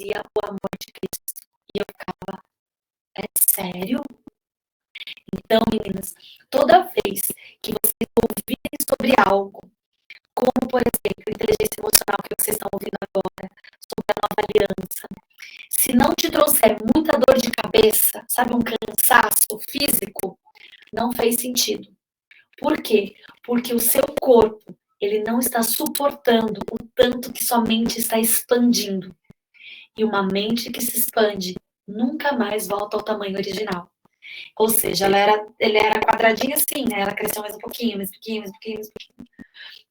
traduzia o amor de Cristo. E eu ficava, é sério? Então, meninas, toda vez que vocês ouvirem sobre algo, como, por exemplo, inteligência emocional que vocês estão ouvindo agora, sobre a nova aliança, se não te trouxer muita dor de cabeça, sabe, um cansaço físico, não fez sentido. Por quê? Porque o seu corpo, ele não está suportando o tanto que sua mente está expandindo. E uma mente que se expande nunca mais volta ao tamanho original. Ou seja, ele era quadradinho assim, né? Ela cresceu mais um pouquinho, mais um pouquinho, mais um pouquinho, mais um pouquinho.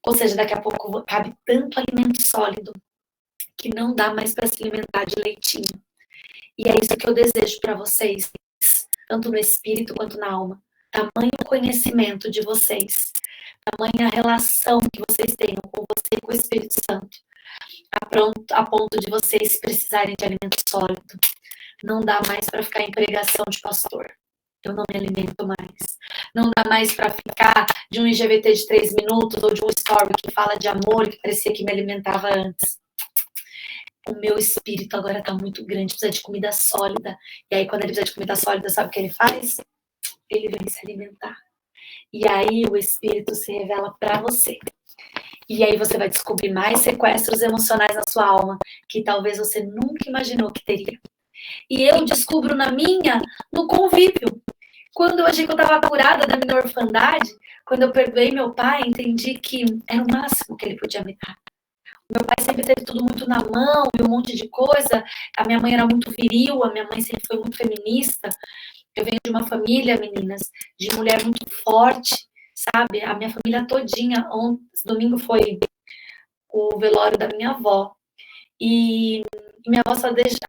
Ou seja, daqui a pouco cabe tanto alimento sólido que não dá mais para se alimentar de leitinho. E é isso que eu desejo para vocês, tanto no espírito quanto na alma. Tamanho conhecimento de vocês, tamanha relação que vocês tenham com você e com o Espírito Santo, a ponto de vocês precisarem de alimento sólido. Não dá mais para ficar em pregação de pastor. Eu não me alimento mais. Não dá mais para ficar de um IGVT de 3 minutos ou de um story que fala de amor que parecia que me alimentava antes. O meu espírito agora está muito grande, precisa de comida sólida. E aí, quando ele precisa de comida sólida, sabe o que ele faz? Ele vem se alimentar. E aí, o espírito se revela para você. E aí, você vai descobrir mais sequestros emocionais na sua alma que talvez você nunca imaginou que teria. E eu descubro no convívio. Quando eu achei que eu estava curada da minha orfandade, quando eu perdoei meu pai, entendi que era o máximo que ele podia me dar. Meu pai sempre teve tudo muito na mão e um monte de coisa. A minha mãe era muito viril, a minha mãe sempre foi muito feminista. Eu venho de uma família, meninas, de mulher muito forte, sabe? A minha família todinha. Domingo foi o velório da minha avó. E minha avó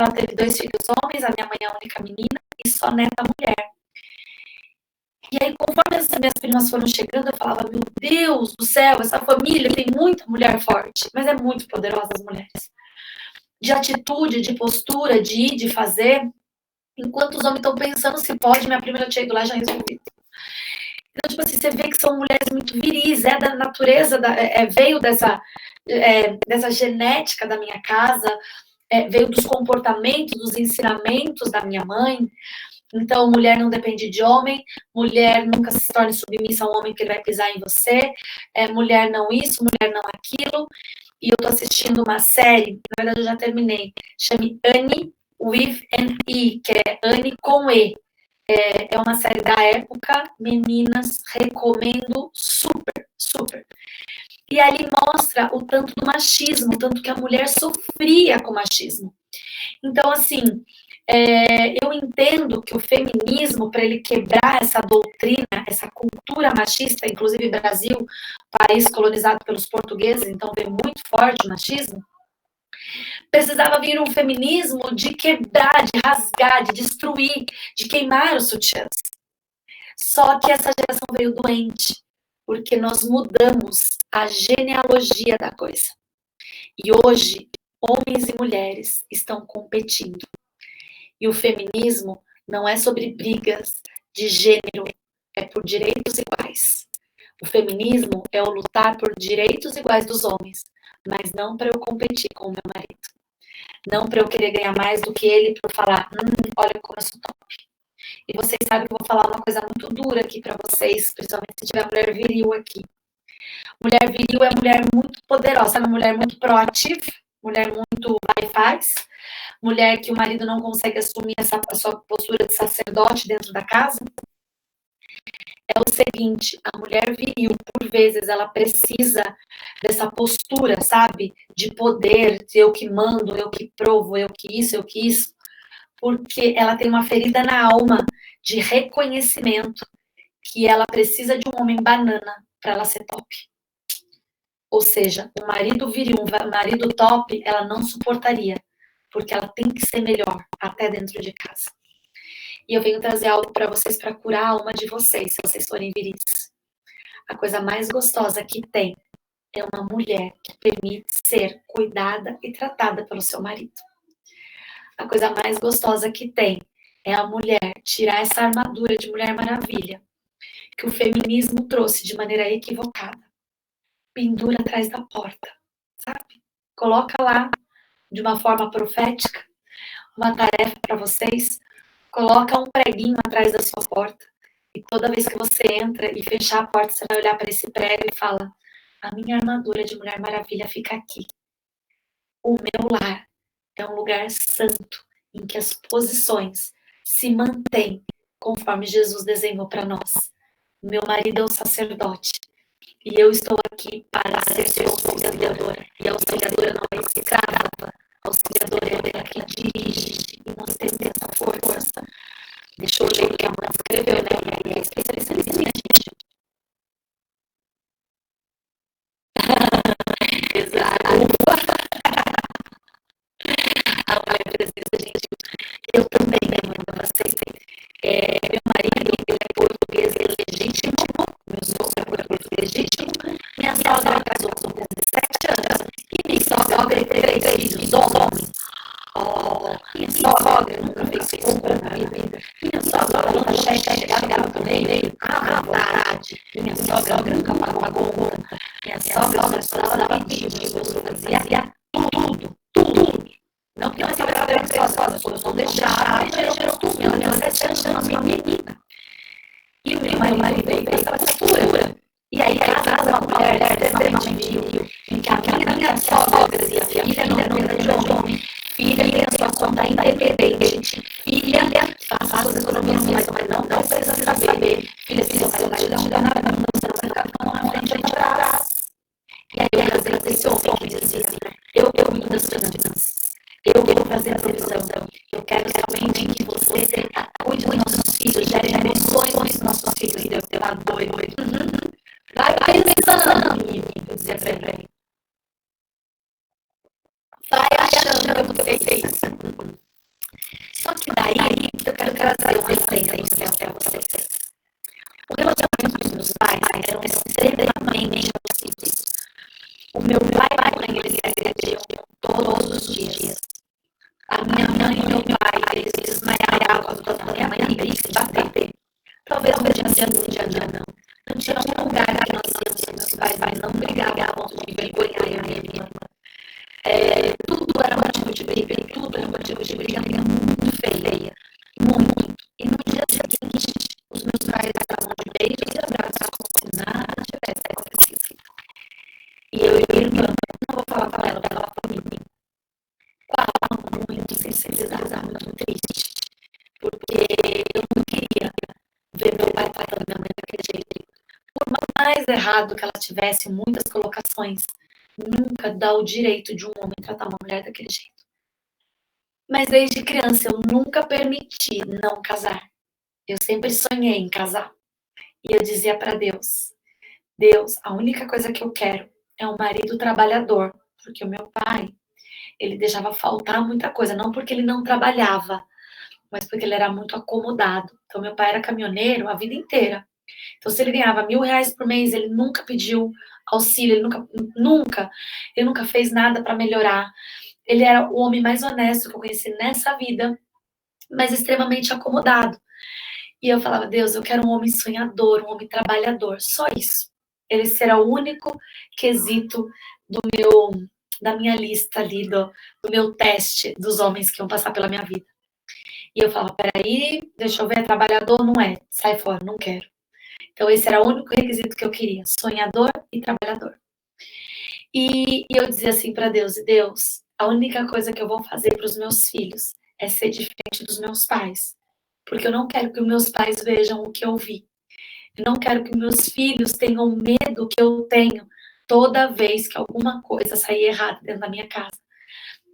ela teve 2 filhos homens, a minha mãe é a única menina e só neta mulher. E aí, conforme as minhas primas foram chegando, eu falava, meu Deus do céu, essa família tem muita mulher forte, mas é muito poderosa as mulheres. De atitude, de postura, de ir, de fazer. Enquanto os homens estão pensando se pode, minha prima já tinha ido lá e já resolvido. Então, tipo assim, você vê que são mulheres muito viris, é da natureza, veio dessa genética da minha casa, veio dos comportamentos, dos ensinamentos da minha mãe. Então, mulher não depende de homem, mulher nunca se torne submissa a um homem que ele vai pisar em você, mulher não isso, mulher não aquilo. E eu tô assistindo uma série, na verdade eu já terminei, chama Annie with an E, que é Annie com E. É uma série da época, meninas, recomendo super, super. E ali mostra o tanto do machismo, o tanto que a mulher sofria com o machismo. Então, assim, eu entendo que o feminismo, para ele quebrar essa doutrina, essa cultura machista, inclusive Brasil, país colonizado pelos portugueses, então veio muito forte o machismo, precisava vir um feminismo de quebrar, de rasgar, de destruir, de queimar os sutiãs. Só que essa geração veio doente, porque nós mudamos a genealogia da coisa. E hoje, homens e mulheres estão competindo. E o feminismo não é sobre brigas de gênero, é por direitos iguais. O feminismo é o lutar por direitos iguais dos homens, mas não para eu competir com o meu marido. Não para eu querer ganhar mais do que ele, para eu falar, olha como eu sou top. E vocês sabem que eu vou falar uma coisa muito dura aqui para vocês, principalmente se tiver mulher viril aqui. Mulher viril é mulher muito poderosa, é uma mulher muito proativa, mulher muito vai e faz, mulher que o marido não consegue assumir a sua postura de sacerdote dentro da casa. É o seguinte, a mulher viril, por vezes, ela precisa dessa postura, sabe? De poder, de eu que mando, eu que provo, eu que isso, porque ela tem uma ferida na alma de reconhecimento que ela precisa de um homem banana para ela ser top. Ou seja, o marido viril, um marido top, ela não suportaria, porque ela tem que ser melhor, até dentro de casa. E eu venho trazer algo para vocês para curar a alma de vocês, se vocês forem viris. A coisa mais gostosa que tem é uma mulher que permite ser cuidada e tratada pelo seu marido. A coisa mais gostosa que tem é a mulher tirar essa armadura de Mulher Maravilha, que o feminismo trouxe de maneira equivocada. Pendura atrás da porta, sabe? Coloca lá de uma forma profética uma tarefa para vocês. Coloca um preguinho atrás da sua porta. E toda vez que você entra e fechar a porta, você vai olhar para esse prego e fala: a minha armadura de Mulher Maravilha fica aqui. O meu lar é um lugar santo, em que as posições se mantêm conforme Jesus desenhou para nós. Meu marido é um sacerdote. E eu estou aqui para ser sua auxiliadora. E a auxiliadora não é escrava. A auxiliadora é aquela que dirige e não tem essa força. Deixa eu ler o que a mãe escreveu, né? E aí é especialista nisso, né, gente? Exato. A mãe precisa, gente. Eu também, né, mãe, vocês. Meu marido, ele é português legítimo. Meu sogro é português legítimo. Minha sogra casou com 17 anos. E minha sogra teve 3 filhos, homens. Oh, minha sogra nunca fez compra na minha vida. Minha sogra nunca chegava também, veio à vontade. Minha sogra nunca pagou conta. Minha sogra só dava pedido, eu fazia tudo. Não que eu sogra era só, eu só deixava, gerou tudo. Ela tinha 17 anos, minha menina. E o meu marido veio com essa postura. E aí, casa uma mulher extremamente viril, em que a minha sogra dizia: filha, não é de homem. Filha, tenha sua conta independente. Filha, faça suas economias, mas não precisa saber. Filha, se você não te dá nada, você não vai ficar na frente ou atrás. E aí, às vezes, esse homem dizia assim: eu cuido das finanças. Eu vou fazer a previsão. Eu quero realmente que você cuide dos nossos filhos, gere emoções dos nossos filhos. E eu lá doido. Vai pensando, eu dizia pra ele. Vai achando que eu vou ser isso. Só que daí, eu quero trazer uma referência para vocês. O relacionamento dos meus pais eram extremamente possíveis. O meu pai e mãe, eles se agrediam todos os dias. A minha mãe e meu pai, eles desmaiavam quando a minha mãe ia se bater. Talvez no dia não. Não tinha um lugar que nós íamos que meus pais não brigavam de vergonha a minha irmã. Tudo era motivo de briga, tudo era motivo de briga muito feia. Muito. E no dia seguinte, os meus pais estavam de beijos e abraços como se nada tivesse acontecido. E eu e minha irmã, não vou falar para ela, ela foi mim. Falava muito, sensibilizava, muito triste. Porque eu não queria ver meu pai tratando minha mãe daquele jeito. Por mais errado que ela tivesse em muitas colocações, nunca dá o direito de um homem tratar uma mulher daquele jeito. Mas desde criança eu nunca permiti não casar. Eu sempre sonhei em casar. E eu dizia para Deus: Deus, a única coisa que eu quero é um marido trabalhador. Porque o meu pai, ele deixava faltar muita coisa. Não porque ele não trabalhava, mas porque ele era muito acomodado. Então, meu pai era caminhoneiro a vida inteira. Então, se ele ganhava R$ 1.000 por mês, ele nunca pediu auxílio, ele nunca fez nada para melhorar. Ele era o homem mais honesto que eu conheci nessa vida, mas extremamente acomodado. E eu falava: Deus, eu quero um homem sonhador, um homem trabalhador, só isso. Ele será o único quesito da minha lista ali, do meu teste dos homens que iam passar pela minha vida. E eu falava: peraí, deixa eu ver, trabalhador não é, sai fora, não quero. Então esse era o único requisito que eu queria, sonhador e trabalhador. E eu dizia assim para Deus: Deus, a única coisa que eu vou fazer para os meus filhos é ser diferente dos meus pais. Porque eu não quero que os meus pais vejam o que eu vi. Eu não quero que meus filhos tenham o medo que eu tenho toda vez que alguma coisa sair errada dentro da minha casa.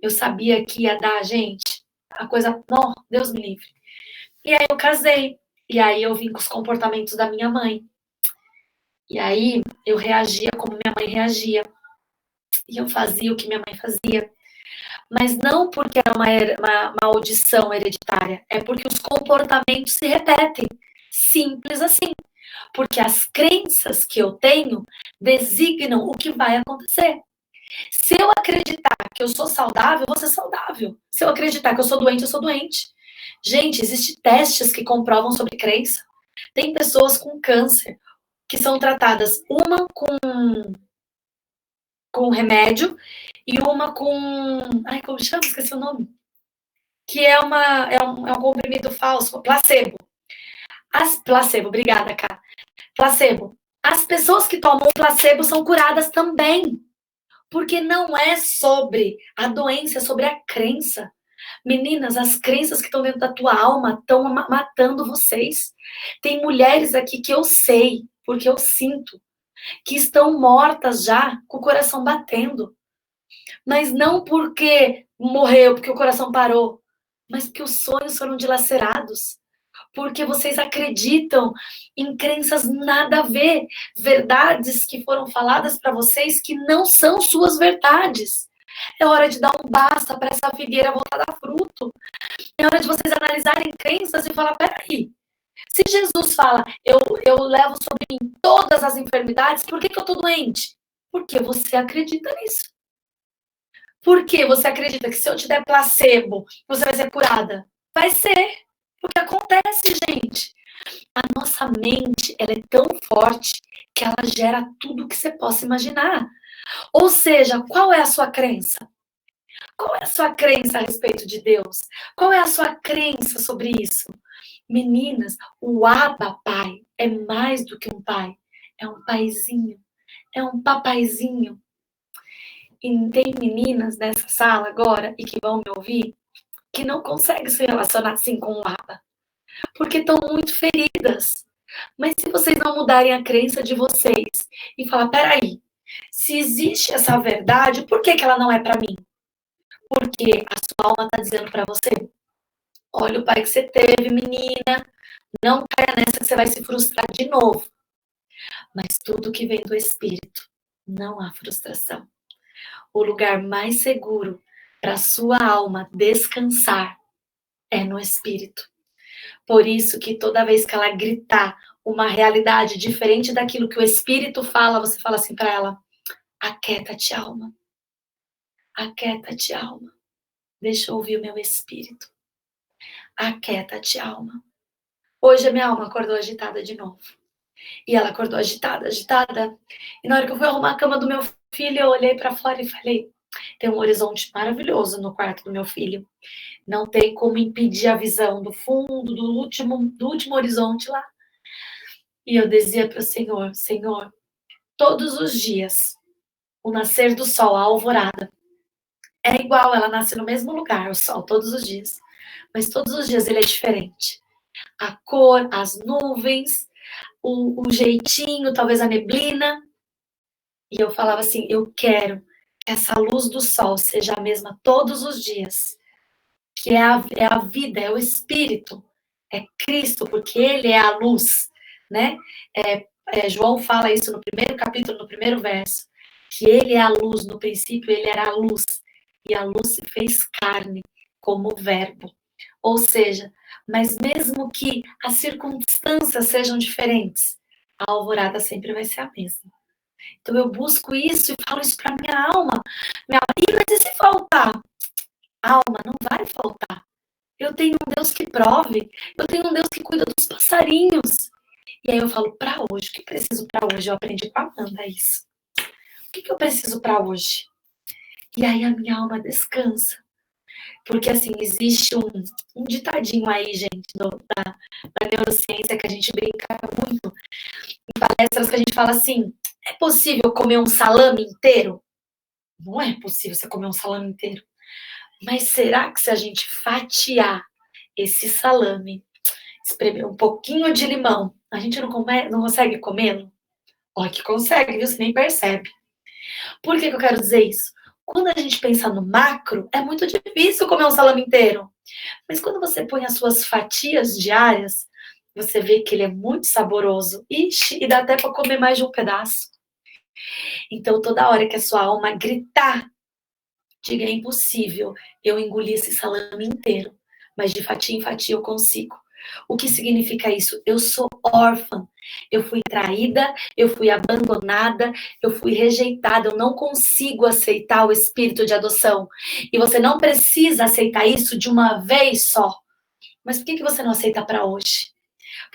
Eu sabia que ia dar, gente, a coisa, não, Deus me livre. E aí eu casei. E aí eu vim com os comportamentos da minha mãe. E aí eu reagia como minha mãe reagia. E eu fazia o que minha mãe fazia. Mas não porque era uma maldição hereditária, é porque os comportamentos se repetem. Simples assim. Porque as crenças que eu tenho designam o que vai acontecer. Se eu acreditar que eu sou saudável, eu vou ser saudável. Se eu acreditar que eu sou doente, eu sou doente. Gente, existem testes que comprovam sobre crença. Tem pessoas com câncer que são tratadas uma com remédio e uma com... Ai, como chama? Esqueci o nome. que é um comprimido falso, placebo. Placebo, obrigada, Cá. Placebo. As pessoas que tomam placebo são curadas também. Porque não é sobre a doença, é sobre a crença. Meninas, as crenças que estão dentro da tua alma estão matando vocês. Tem mulheres aqui que eu sei, porque eu sinto, que estão mortas já, com o coração batendo. Mas não porque morreu, porque o coração parou, mas porque os sonhos foram dilacerados. Porque vocês acreditam em crenças nada a ver, verdades que foram faladas para vocês que não são suas verdades. É hora de dar um basta para essa figueira voltar a dar fruto. É hora de vocês analisarem crenças e falar: peraí, se Jesus fala, eu levo sobre mim todas as enfermidades, por que eu estou doente? Porque você acredita nisso. Por que você acredita que se eu te der placebo, você vai ser curada? Vai ser. Porque acontece, gente. A nossa mente, ela é tão forte que ela gera tudo que você possa imaginar. Ou seja, qual é a sua crença? Qual é a sua crença a respeito de Deus? Qual é a sua crença sobre isso? Meninas, o Abba Pai é mais do que um pai. É um paizinho. É um papaizinho. E tem meninas nessa sala agora e que vão me ouvir que não conseguem se relacionar assim com o Abba. Porque estão muito feridas. Mas se vocês não mudarem a crença de vocês e falar, peraí, se existe essa verdade, por que ela não é para mim? Porque a sua alma está dizendo para você, olha o pai que você teve, menina, não caia nessa que você vai se frustrar de novo. Mas tudo que vem do Espírito, não há frustração. O lugar mais seguro para a sua alma descansar é no Espírito. Por isso que toda vez que ela gritar uma realidade diferente daquilo que o Espírito fala, você fala assim para ela: aquieta-te, alma. Aquieta-te, alma. Deixa eu ouvir o meu Espírito. Aquieta-te, alma. Hoje a minha alma acordou agitada de novo. E ela acordou agitada, agitada. E na hora que eu fui arrumar a cama do meu filho, eu olhei para fora e falei: tem um horizonte maravilhoso no quarto do meu filho. Não tem como impedir a visão do fundo, do último horizonte lá. E eu dizia para o Senhor, Senhor, todos os dias, o nascer do sol, a alvorada, é igual, ela nasce no mesmo lugar, o sol, todos os dias. Mas todos os dias ele é diferente. A cor, as nuvens, o jeitinho, talvez a neblina. E eu falava assim, eu quero que essa luz do sol seja a mesma todos os dias. Que é a vida, é o Espírito, é Cristo, porque Ele é a luz, né? João fala isso no primeiro capítulo, no primeiro verso, que Ele é a luz, no princípio Ele era a luz, e a luz se fez carne como verbo. Ou seja, mas mesmo que as circunstâncias sejam diferentes, a alvorada sempre vai ser a mesma. Então eu busco isso e falo isso para minha alma. Mas e se faltar? Alma, não vai faltar. Eu tenho um Deus que prove. Eu tenho um Deus que cuida dos passarinhos. E aí eu falo, para hoje, o que preciso para hoje? Eu aprendi com a Amanda isso. O que eu preciso para hoje? E aí a minha alma descansa. Porque, assim, existe um ditadinho aí, gente, da neurociência que a gente brinca muito. Em palestras que a gente fala assim, é possível comer um salame inteiro? Não é possível você comer um salame inteiro. Mas será que se a gente fatiar esse salame, espremer um pouquinho de limão, a gente não consegue comê-lo? Olha que consegue, viu? Você nem percebe. Por que eu quero dizer isso? Quando a gente pensa no macro, é muito difícil comer um salame inteiro. Mas quando você põe as suas fatias diárias, você vê que ele é muito saboroso. Ixi, e dá até para comer mais de um pedaço. Então, toda hora que a sua alma gritar, diga, é impossível eu engolir esse salame inteiro. Mas de fatia em fatia eu consigo. O que significa isso? Eu sou órfã. Eu fui traída, eu fui abandonada, eu fui rejeitada. Eu não consigo aceitar o espírito de adoção. E você não precisa aceitar isso de uma vez só. Mas por que você não aceita para hoje?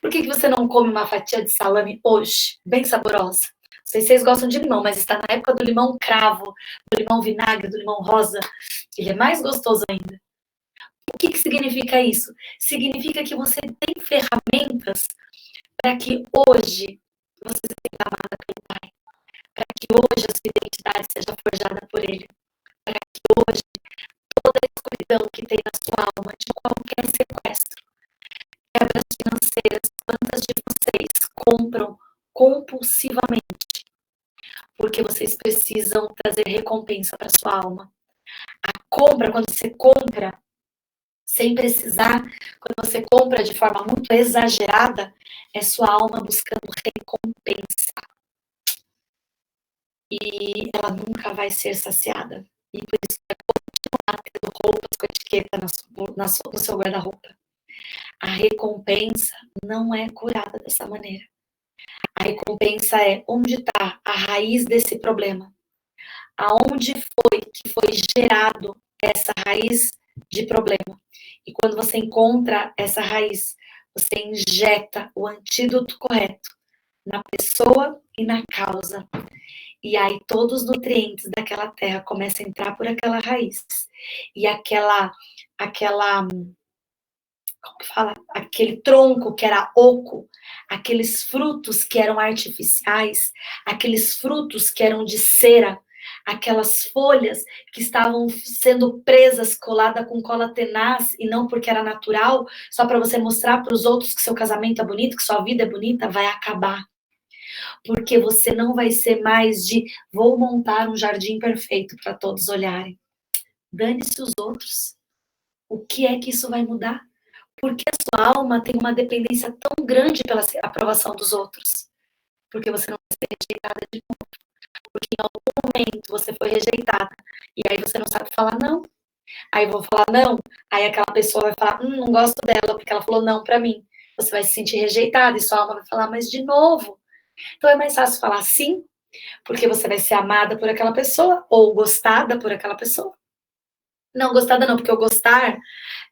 Por que você não come uma fatia de salame hoje? Bem saborosa. Não sei se vocês gostam de limão, mas está na época do limão cravo, do limão vinagre, do limão rosa. Ele é mais gostoso ainda. O que significa isso? Significa que você tem ferramentas para que hoje você seja amada pelo Pai, para que hoje a sua identidade seja forjada por Ele, para que hoje toda a escuridão que tem na sua alma, de qualquer sequestro, quebras financeiras, quantas de vocês compram compulsivamente, porque vocês precisam trazer recompensa para sua alma. A compra, quando você compra sem precisar, quando você compra de forma muito exagerada, é sua alma buscando recompensa. E ela nunca vai ser saciada. E por isso vai continuar tendo roupas com etiqueta no seu guarda-roupa. A recompensa não é curada dessa maneira. A recompensa é onde está a raiz desse problema. Aonde foi gerado essa raiz de problema. E quando você encontra essa raiz, você injeta o antídoto correto na pessoa e na causa. E aí todos os nutrientes daquela terra começam a entrar por aquela raiz. E como que fala? Aquele tronco que era oco, aqueles frutos que eram artificiais, aqueles frutos que eram de cera, aquelas folhas que estavam sendo presas, colada com cola tenaz, e não porque era natural, só para você mostrar para os outros que seu casamento é bonito, que sua vida é bonita, vai acabar. Porque você não vai ser mais de vou montar um jardim perfeito para todos olharem. Dane-se os outros. O que é que isso vai mudar? Porque a sua alma tem uma dependência tão grande pela aprovação dos outros. Porque você não vai ser rejeitada de novo. Porque em algum momento você foi rejeitada. E aí você não sabe falar não. Aí eu vou falar não. Aí aquela pessoa vai falar, não gosto dela, porque ela falou não pra mim. Você vai se sentir rejeitada e sua alma vai falar, mas de novo. Então é mais fácil falar sim, porque você vai ser amada por aquela pessoa, ou gostada por aquela pessoa. Não, gostada não, porque o gostar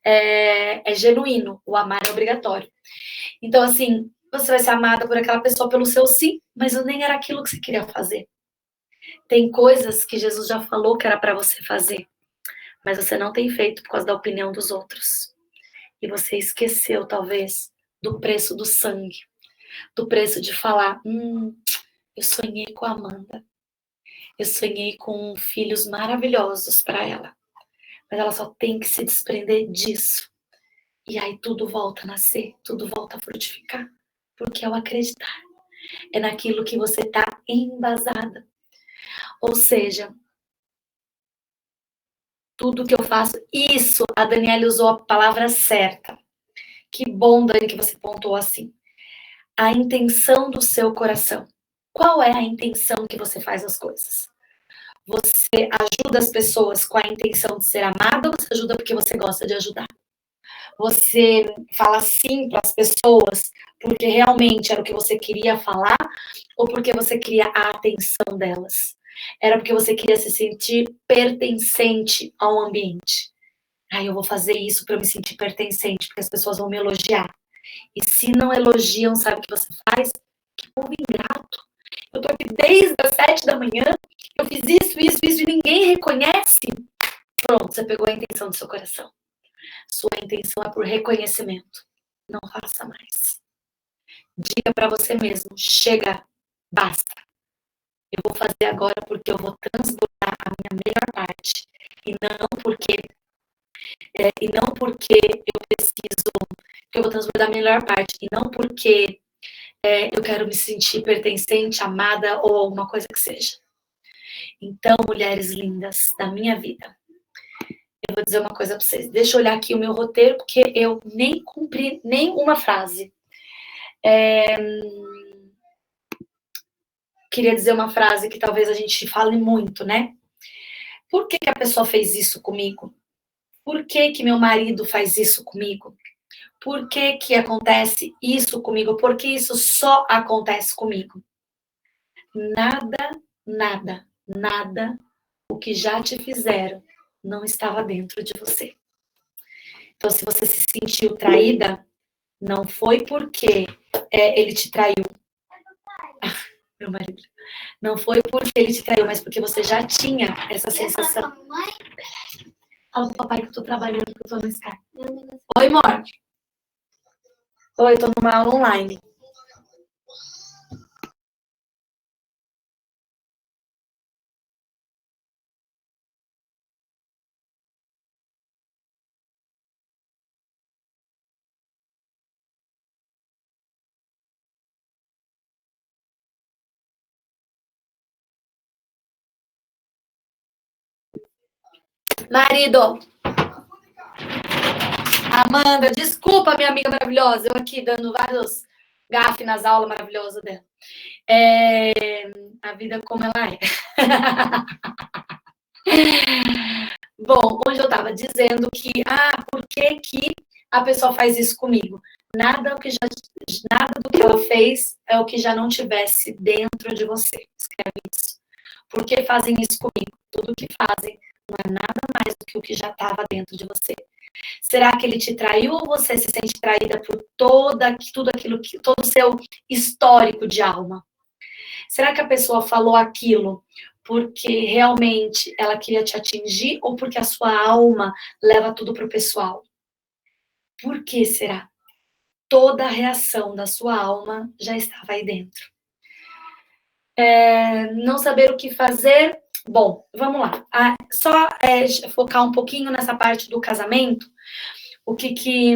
é genuíno, o amar é obrigatório. Então, assim, você vai ser amada por aquela pessoa pelo seu sim, mas nem era aquilo que você queria fazer. Tem coisas que Jesus já falou que era para você fazer, mas você não tem feito por causa da opinião dos outros. E você esqueceu, talvez, do preço do sangue, do preço de falar, eu sonhei com a Amanda, eu sonhei com filhos maravilhosos para ela, mas ela só tem que se desprender disso. E aí tudo volta a nascer, tudo volta a frutificar. Porque é o acreditar. É naquilo que você está embasada. Ou seja, tudo que eu faço, isso, a Daniela usou a palavra certa. Que bom, Dani, que você pontuou assim. A intenção do seu coração. Qual é a intenção que você faz as coisas? Você ajuda as pessoas com a intenção de ser amada ou você ajuda porque você gosta de ajudar? Você fala sim para as pessoas porque realmente era o que você queria falar ou porque você queria a atenção delas? Era porque você queria se sentir pertencente ao ambiente. Aí eu vou fazer isso para eu me sentir pertencente, porque as pessoas vão me elogiar. E se não elogiam, sabe o que você faz? Que povo ingrato. Eu tô aqui desde as 7 da manhã, eu fiz isso, e ninguém reconhece. Pronto, você pegou a intenção do seu coração. Sua intenção é por reconhecimento. Não faça mais. Diga para você mesmo, chega, basta. Eu vou fazer agora porque eu vou transbordar a minha melhor parte. E não porque eu preciso, que eu vou transbordar a melhor parte. E não porque eu quero me sentir pertencente, amada ou alguma coisa que seja. Então, mulheres lindas da minha vida, eu vou dizer uma coisa para vocês. Deixa eu olhar aqui o meu roteiro, porque eu nem cumpri nenhuma frase. Queria dizer uma frase que talvez a gente fale muito, né? Por que a pessoa fez isso comigo? Por que meu marido faz isso comigo? Por que acontece isso comigo? Por que isso só acontece comigo? Nada o que já te fizeram não estava dentro de você. Então, se você se sentiu traída, não foi porque ele te traiu. Meu marido. Não foi porque ele te traiu, mas porque você já tinha essa sensação. Fala pro papai que eu tô trabalhando, que eu tô no Skype. Oi, amor. Oi, tô numa aula online. Marido, Amanda, desculpa, minha amiga maravilhosa. Eu aqui dando vários gafes nas aulas maravilhosas dela. A vida como ela é. Bom, hoje eu estava dizendo que, por que que a pessoa faz isso comigo? Nada do que ela fez é o que já não tivesse dentro de você. Escreve isso. Por que fazem isso comigo? Tudo que fazem não é nada mais do que o que já estava dentro de você. Será que ele te traiu ou você se sente traída por tudo aquilo, todo o seu histórico de alma? Será que a pessoa falou aquilo porque realmente ela queria te atingir ou porque a sua alma leva tudo para o pessoal? Por que será? Toda a reação da sua alma já estava aí dentro. Não saber o que fazer. Bom, vamos lá. Só focar um pouquinho nessa parte do casamento. O que que.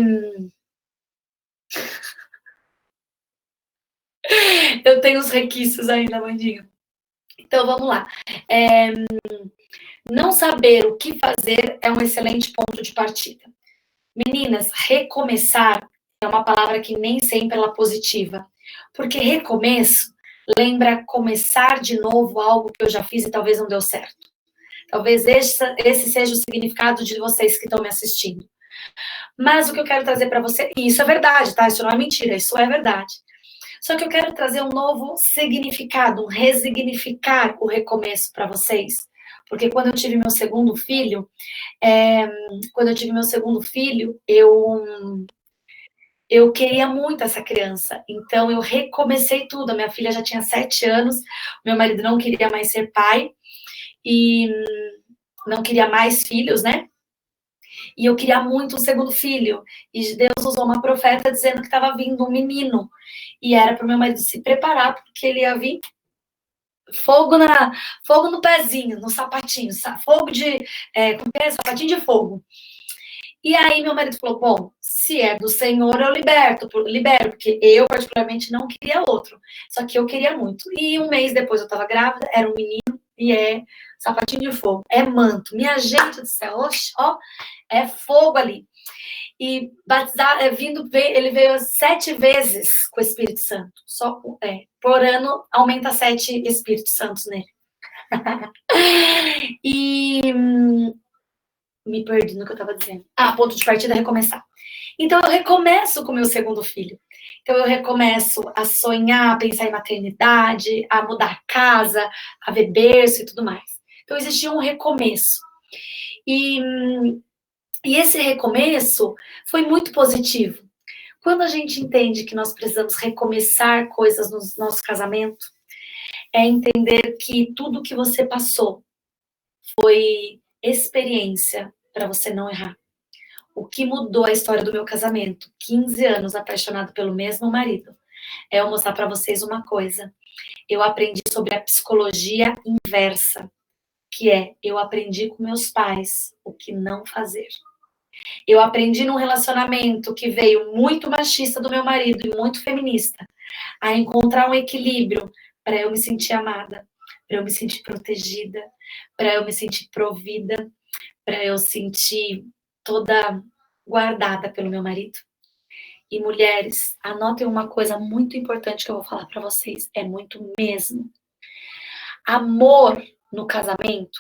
Eu tenho os requisitos ainda, Mandinho. Então vamos lá. Não saber o que fazer é um excelente ponto de partida. Meninas, recomeçar é uma palavra que nem sempre ela é positiva. Porque recomeço lembra começar de novo algo que eu já fiz e talvez não deu certo. Talvez esse seja o significado de vocês que estão me assistindo. Mas o que eu quero trazer para você, e isso é verdade, tá? Isso não é mentira, isso é verdade. Só que eu quero trazer um novo significado, um resignificar o recomeço para vocês. Porque quando eu tive meu segundo filho, eu queria muito essa criança. Então eu recomecei tudo. A minha filha já tinha 7 anos, meu marido não queria mais ser pai e não queria mais filhos, né? E eu queria muito um segundo filho. E Deus usou uma profeta dizendo que estava vindo um menino. E era para o meu marido se preparar, porque ele ia vir fogo no pezinho, no sapatinho, fogo de, sapatinho de fogo. E aí meu marido falou, bom, se é do Senhor, eu libero, porque eu particularmente não queria outro, só que eu queria muito. E um mês depois eu estava grávida, era um menino, e sapatinho de fogo, manto. Minha gente do céu, ó, é fogo ali. E batizar, ele veio 7 vezes com o Espírito Santo. Por ano aumenta 7 Espíritos Santos nele. E me perdi no que eu estava dizendo. Ponto de partida é recomeçar. Então eu recomeço com o meu segundo filho. Então eu recomeço a sonhar, a pensar em maternidade, a mudar a casa, a ver berço e tudo mais. Então existia um recomeço. E esse recomeço foi muito positivo. Quando a gente entende que nós precisamos recomeçar coisas no nosso casamento, é entender que tudo que você passou foi experiência para você não errar. O que mudou a história do meu casamento, 15 anos apaixonado pelo mesmo marido, é eu mostrar para vocês uma coisa. Eu aprendi sobre a psicologia inversa, que eu aprendi com meus pais o que não fazer. Eu aprendi num relacionamento que veio muito machista do meu marido e muito feminista, a encontrar um equilíbrio para eu me sentir amada, para eu me sentir protegida, para eu me sentir provida, para eu sentir toda guardada pelo meu marido. E mulheres, anotem uma coisa muito importante que eu vou falar para vocês, é muito mesmo. Amor no casamento,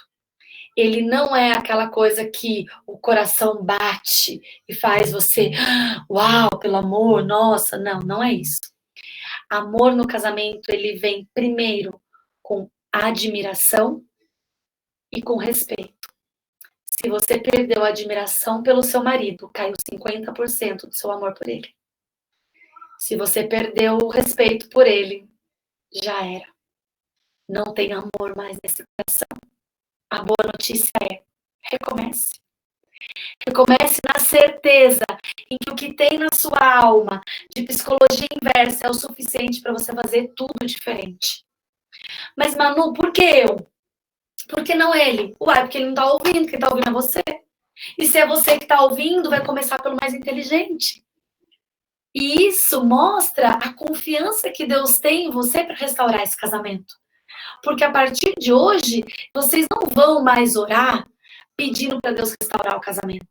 ele não é aquela coisa que o coração bate e faz você, uau, pelo amor, nossa, não é isso. Amor no casamento, ele vem primeiro com admiração e com respeito. Se você perdeu a admiração pelo seu marido, caiu 50% do seu amor por ele. Se você perdeu o respeito por ele, já era. Não tem amor mais nesse coração. A boa notícia é, recomece. Recomece na certeza em que o que tem na sua alma de psicologia inversa é o suficiente para você fazer tudo diferente. Mas, Manu, por que eu? Por que não ele? Uai, porque ele não está ouvindo, quem está ouvindo é você. E se é você que está ouvindo, vai começar pelo mais inteligente. E isso mostra a confiança que Deus tem em você para restaurar esse casamento. Porque a partir de hoje, vocês não vão mais orar pedindo para Deus restaurar o casamento.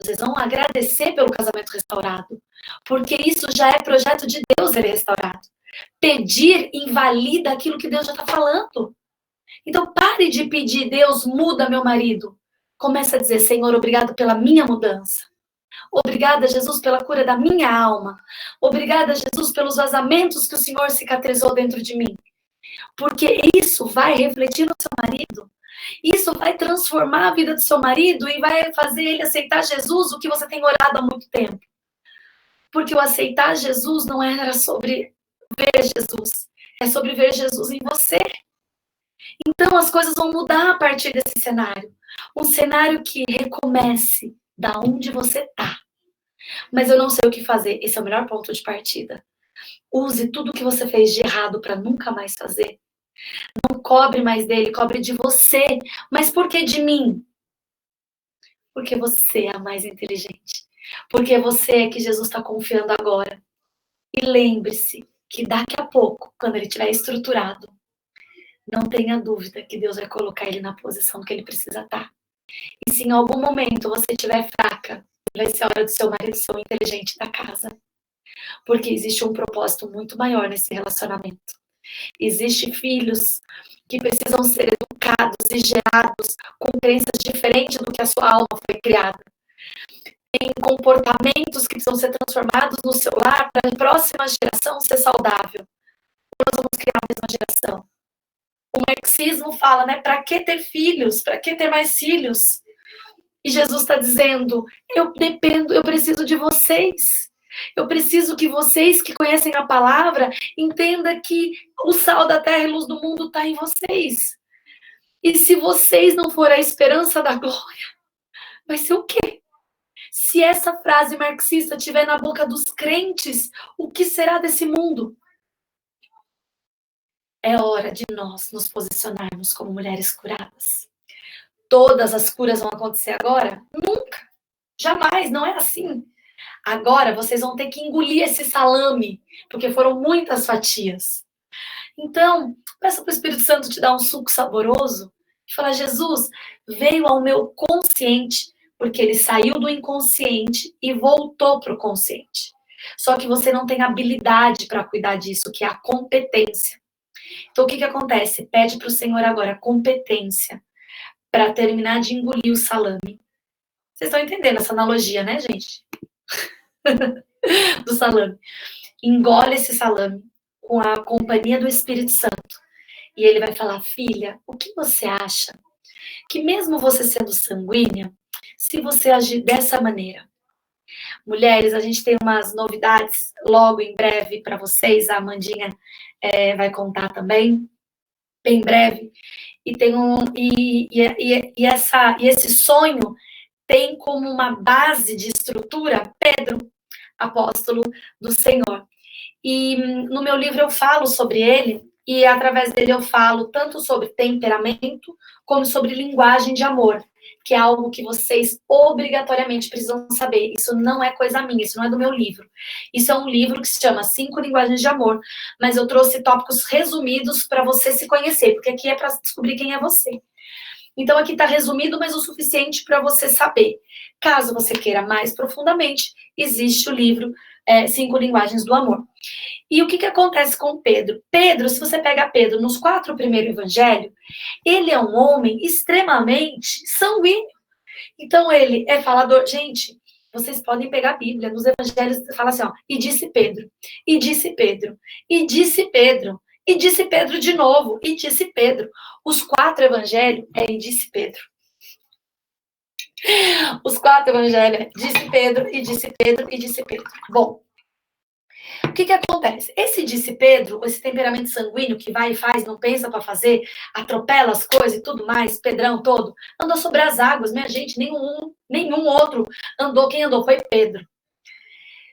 Vocês vão agradecer pelo casamento restaurado. Porque isso já é projeto de Deus, ele é restaurado. Pedir invalida aquilo que Deus já está falando. Então pare de pedir, Deus, muda meu marido. Começa a dizer, Senhor, obrigado pela minha mudança. Obrigada, Jesus, pela cura da minha alma. Obrigada, Jesus, pelos vazamentos que o Senhor cicatrizou dentro de mim. Porque isso vai refletir no seu marido. Isso vai transformar a vida do seu marido e vai fazer ele aceitar Jesus, o que você tem orado há muito tempo. Porque o aceitar Jesus não era sobre ver Jesus. É sobre ver Jesus em você. Então, as coisas vão mudar a partir desse cenário. Um cenário que recomece da onde você está. Mas eu não sei o que fazer. Esse é o melhor ponto de partida. Use tudo o que você fez de errado para nunca mais fazer. Não cobre mais dele, cobre de você. Mas por que de mim? Porque você é a mais inteligente. Porque você é que Jesus está confiando agora. E lembre-se que daqui a pouco, quando ele estiver estruturado, não tenha dúvida que Deus vai colocar ele na posição que ele precisa estar. E se em algum momento você estiver fraca, vai ser a hora do seu marido ser o inteligente da casa. Porque existe um propósito muito maior nesse relacionamento. Existem filhos que precisam ser educados e gerados com crenças diferentes do que a sua alma foi criada. Tem comportamentos que precisam ser transformados no seu lar para a próxima geração ser saudável. Nós vamos criar a mesma geração. O marxismo fala, né? Para que ter filhos? Para que ter mais filhos? E Jesus está dizendo, eu preciso de vocês. Eu preciso que vocês que conhecem a palavra entendam que o sal da terra e luz do mundo está em vocês. E se vocês não forem a esperança da glória, vai ser o quê? Se essa frase marxista estiver na boca dos crentes, o que será desse mundo? É hora de nós nos posicionarmos como mulheres curadas. Todas as curas vão acontecer agora? Nunca. Jamais, não é assim. Agora vocês vão ter que engolir esse salame, porque foram muitas fatias. Então, peça para o Espírito Santo te dar um suco saboroso e falar, Jesus, veio ao meu consciente, porque ele saiu do inconsciente e voltou para o consciente. Só que você não tem habilidade para cuidar disso, que é a competência. Então, o que acontece? Pede para o Senhor agora competência para terminar de engolir o salame. Vocês estão entendendo essa analogia, né, gente? Do salame. Engole esse salame com a companhia do Espírito Santo. E ele vai falar, filha, o que você acha? Que mesmo você sendo sanguínea, se você agir dessa maneira. Mulheres, a gente tem umas novidades logo em breve para vocês. A Amandinha vai contar também, bem breve. E tem esse sonho tem como uma base de estrutura Pedro, apóstolo do Senhor. E no meu livro eu falo sobre ele, e através dele eu falo tanto sobre temperamento, como sobre linguagem de amor, que é algo que vocês obrigatoriamente precisam saber. Isso não é coisa minha, isso não é do meu livro. Isso é um livro que se chama 5 Linguagens de Amor, mas eu trouxe tópicos resumidos para você se conhecer, porque aqui é para descobrir quem é você. Então, aqui está resumido, mas o suficiente para você saber. Caso você queira mais profundamente, existe o livro 5 Linguagens do Amor. E o que acontece com Pedro? Pedro, se você pega Pedro nos 4 primeiros evangelhos, ele é um homem extremamente sanguíneo. Então, ele é falador. Gente, vocês podem pegar a Bíblia, nos evangelhos fala assim, ó, e disse Pedro, e disse Pedro, e disse Pedro, e disse Pedro de novo, e disse Pedro. Os 4 evangelhos e disse Pedro. Os 4 evangelhos disse Pedro, e disse Pedro, e disse Pedro. Bom, O que acontece? Esse disse Pedro, esse temperamento sanguíneo que vai e faz, não pensa para fazer, atropela as coisas e tudo mais, Pedrão todo, andou sobre as águas, minha gente, nenhum outro andou, quem andou foi Pedro.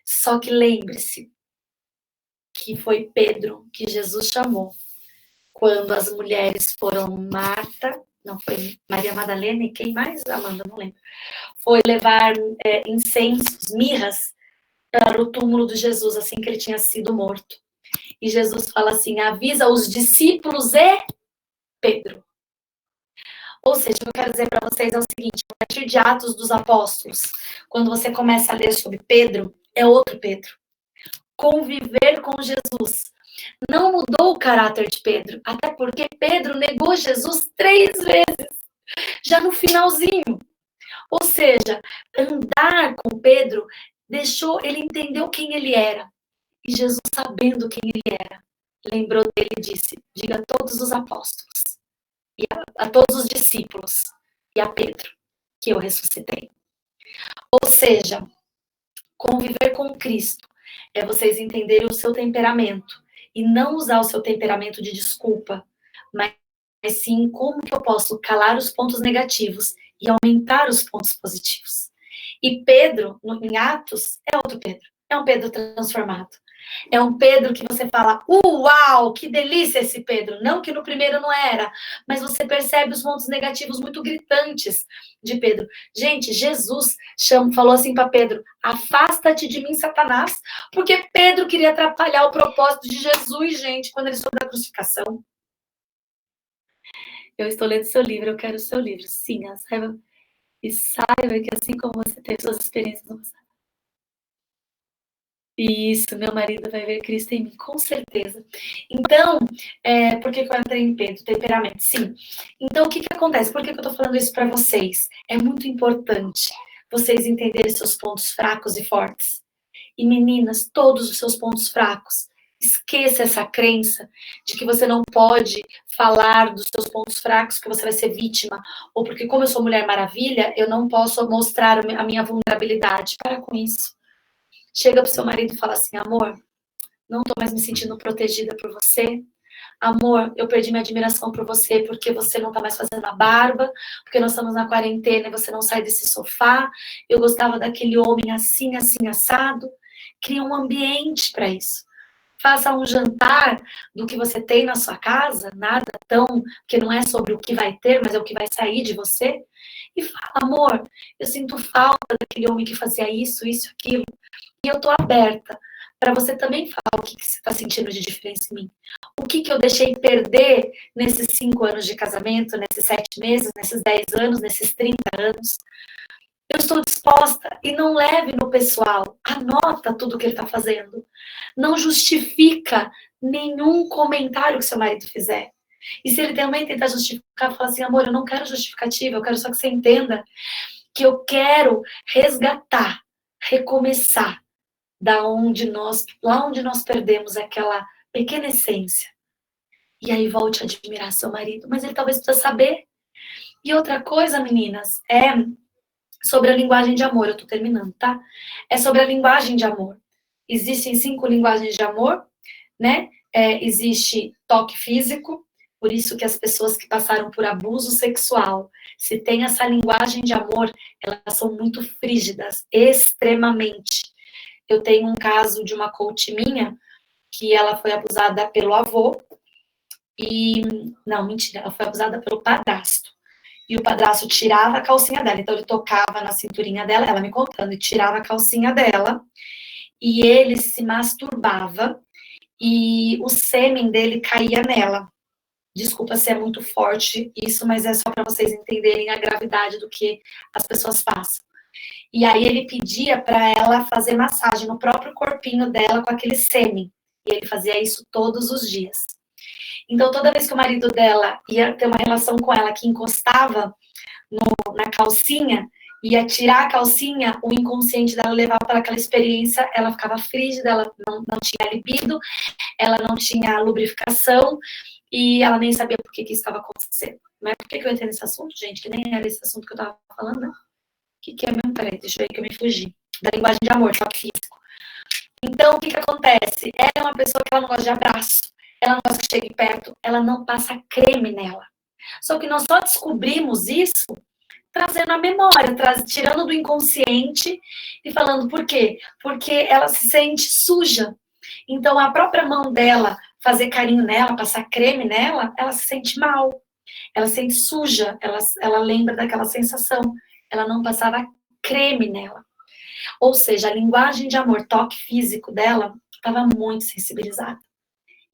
Só que lembre-se que foi Pedro que Jesus chamou quando as mulheres foram Marta, não foi Maria Madalena e quem mais? Amanda, não lembro. Foi levar incensos, mirras, para o túmulo de Jesus, assim que ele tinha sido morto. E Jesus fala assim, avisa os discípulos e Pedro. Ou seja, o que eu quero dizer para vocês é o seguinte, a partir de Atos dos Apóstolos, quando você começa a ler sobre Pedro, é outro Pedro. Conviver com Jesus não mudou o caráter de Pedro, até porque Pedro negou Jesus 3 vezes, já no finalzinho. Ou seja, andar com Pedro ele entendeu quem ele era. E Jesus, sabendo quem ele era, lembrou dele e disse, diga a todos os apóstolos, e a todos os discípulos, e a Pedro, que eu ressuscitei. Ou seja, conviver com Cristo é vocês entenderem o seu temperamento, e não usar o seu temperamento de desculpa, mas sim como que eu posso calar os pontos negativos e aumentar os pontos positivos. E Pedro, em Atos, é outro Pedro. É um Pedro transformado. É um Pedro que você fala, uau, que delícia esse Pedro. Não que no primeiro não era, mas você percebe os pontos negativos muito gritantes de Pedro. Gente, Jesus falou assim para Pedro, afasta-te de mim, Satanás, porque Pedro queria atrapalhar o propósito de Jesus, gente, quando ele soube da crucificação. Eu estou lendo seu livro, eu quero o seu livro. Sim, saiba que assim como você teve suas experiências no passado, isso, meu marido vai ver Cristo em mim, com certeza. Então, por que eu entrei em Pedro? Temperamento, sim. Então, o que acontece? Por que eu tô falando isso para vocês? É muito importante vocês entenderem seus pontos fracos e fortes. E meninas, todos os seus pontos fracos. Esqueça essa crença de que você não pode falar dos seus pontos fracos, que você vai ser vítima. Ou porque, como eu sou Mulher Maravilha, eu não posso mostrar a minha vulnerabilidade. Para com isso. Chega pro seu marido e fala assim, amor, não tô mais me sentindo protegida por você. Amor, eu perdi minha admiração por você porque você não tá mais fazendo a barba, porque nós estamos na quarentena e você não sai desse sofá. Eu gostava daquele homem assim, assim, assado. Cria um ambiente para isso. Faça um jantar do que você tem na sua casa, nada tão, que não é sobre o que vai ter, mas é o que vai sair de você. E fala, amor, eu sinto falta daquele homem que fazia isso, aquilo. E eu tô aberta para você também falar o que você está sentindo de diferença em mim. O que eu deixei perder nesses 5 anos de casamento, nesses 7 meses, nesses 10 anos, nesses 30 anos. Eu estou disposta e não leve no pessoal. Anota tudo que ele está fazendo. Não justifica nenhum comentário que seu marido fizer. E se ele também tentar justificar, fala assim, amor, eu não quero justificativa, eu quero só que você entenda que eu quero resgatar, recomeçar lá onde nós perdemos aquela pequena essência. E aí volte a admirar seu marido, mas ele talvez precisa saber. E outra coisa, meninas, é sobre a linguagem de amor, eu tô terminando, tá? É sobre a linguagem de amor. Existem 5 linguagens de amor, né? Existe toque físico, por isso que as pessoas que passaram por abuso sexual, se tem essa linguagem de amor, elas são muito frígidas, extremamente. Eu tenho um caso de uma coach minha, que ela foi abusada pelo avô, não, mentira, ela foi abusada pelo padrasto. E o padrasto tirava a calcinha dela, então ele tocava na cinturinha dela, ela me contando, e tirava a calcinha dela, e ele se masturbava, e o sêmen dele caía nela. Desculpa se é muito forte isso, mas é só para vocês entenderem a gravidade do que as pessoas passam. E aí ele pedia para ela fazer massagem no próprio corpinho dela com aquele sêmen. E ele fazia isso todos os dias. Então, toda vez que o marido dela ia ter uma relação com ela que encostava na calcinha, ia tirar a calcinha, o inconsciente dela levava para aquela experiência, ela ficava frígida, ela não tinha libido, ela não tinha lubrificação, e ela nem sabia por que isso estava acontecendo. Mas por que eu entrei nesse assunto, gente? Que nem era esse assunto que eu estava falando, né? O que é mesmo? Peraí, deixa eu ver que eu me fugi. Da linguagem de amor, choque físico. Então, o que acontece? Ela é uma pessoa que ela não gosta de abraço, ela não gosta que chegue perto, ela não passa creme nela. Só que nós só descobrimos isso trazendo a memória, tirando do inconsciente e falando por quê? Porque ela se sente suja. Então, a própria mão dela fazer carinho nela, passar creme nela, ela se sente mal. Ela se sente suja, ela lembra daquela sensação. Ela não passava creme nela. Ou seja, a linguagem de amor, toque físico dela, estava muito sensibilizada.